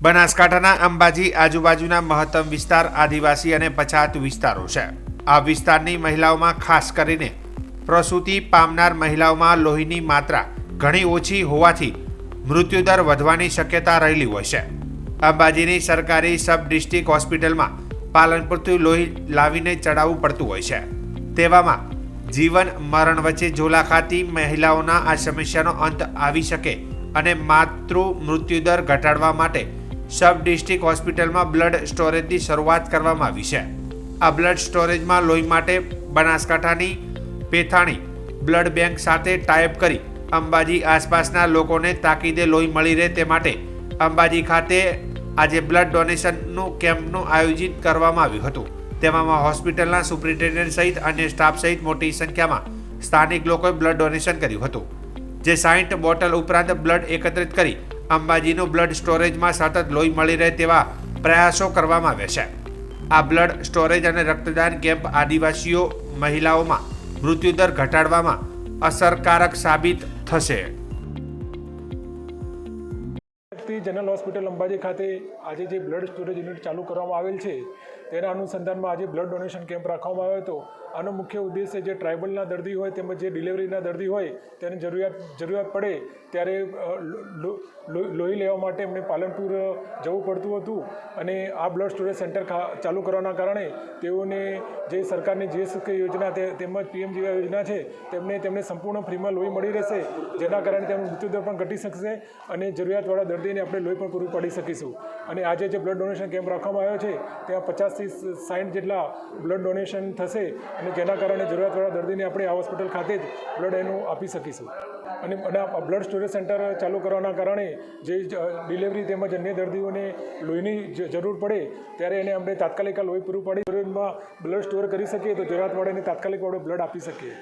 બનાસકાંઠાના અંબાજી આજુબાજુના મહત્તમ વિસ્તાર આદિવાસી અને પછાત વિસ્તારો છે। આ વિસ્તારની મહિલાઓમાં ખાસ કરીને પ્રસૂતિ પામનાર મહિલાઓમાં લોહીની માત્રા ઘણી ઓછી હોવાથી મૃત્યુદર વધવાની શક્યતા રહેલી હોય છે। અંબાજીની સરકારી સબ ડિસ્ટ્રિક્ટ હોસ્પિટલમાં પાલનપુરથી લોહી લાવીને ચડાવવું પડતું હોય છે। તેવામાં જીવન મરણ વચ્ચે ઝોલા ખાતી મહિલાઓના આ સમસ્યાનો અંત આવી શકે અને માતૃ મૃત્યુદર ઘટાડવા માટે સબ ડિસ્ટ્રિક્ટ હોસ્પિટલમાં બ્લડ સ્ટોરેજની શરૂઆત કરવામાં આવી છે। આ બ્લડ સ્ટોરેજમાં લોહી માટે બનાસકાંઠાની પેથાણી બ્લડ બેંક સાથે ટાઈપ કરી અંબાજી આસપાસના લોકોને તાકીદે લોહી મળી રહે તે માટે અંબાજી ખાતે આજે બ્લડ ડોનેશનનું કેમ્પનું આયોજન કરવામાં આવ્યું હતું। તેમાં હોસ્પિટલના સુપ્રિન્ટેન્ડન્ટ સહિત અન્ય સ્ટાફ સહિત મોટી સંખ્યામાં સ્થાનિક લોકોએ બ્લડ ડોનેશન કર્યું હતું, જે 60 બોટલ ઉપરાંત બ્લડ એકત્રિત કરી અંબાજીનું બ્લડ સ્ટોરેજમાં સતત લોહી મળી રહે તેવા પ્રયાસો કરવામાં આવ્યા છે। આ બ્લડ સ્ટોરેજ અને રક્તદાન કેમ્પ આદિવાસીઓ મહિલાઓમાં મૃત્યુદર ઘટાડવામાં અસરકારક સાબિત થશે। જનરલ હોસ્પિટલ અંબાજી ખાતે આજે જે બ્લડ સ્ટોરેજ યુનિટ ચાલુ કરવામાં આવેલ છે તેના અનુસંધાનમાં આજે બ્લડ ડોનેશન કેમ્પ રાખવામાં આવ્યો હતો। આનો મુખ્ય ઉદ્દેશ્ય જે ટ્રાઇબલના દર્દી હોય તેમજ જે ડિલિવરીના દર્દી હોય તેને જરૂરિયાત પડે ત્યારે લોહી લેવા માટે એમને પાલનપુર જવું પડતું હતું અને આ બ્લડ સ્ટોરેજ સેન્ટર ચાલુ કરવાના કારણે તેઓને જે સરકારની જે યોજના તેમજ પીએમજીવાય યોજના છે તેમને સંપૂર્ણ ફ્રીમાં લોહી મળી રહેશે, જેના કારણે તેમનું મૃત્યુદર પણ ઘટી શકશે અને જરૂરિયાતવાળા દર્દીને આપણે લોહી પણ પૂરું પાડી શકીશું। અને આજે જે બ્લડ ડોનેશન કેમ્પ રાખવામાં આવ્યો છે ત્યાં 50 થી 60 જેટલા બ્લડ ડોનેશન થશે અને જેના કારણે જરૂરિયાતવાળા દર્દીને આપણે આ હોસ્પિટલ ખાતે જ બ્લડ એનું આપી શકીશું। અને બ્લડ સ્ટોરેજ સેન્ટર ચાલુ કરવાના કારણે જે ડિલિવરી તેમજ અન્ય દર્દીઓને લોહીની જરૂર પડે ત્યારે એને આપણે તાત્કાલિક લોહી પૂરું પાડી બ્લડ સ્ટોર કરી શકીએ તો જરૂરિયાતવાળાને તાત્કાલિક બ્લડ આપી શકીએ।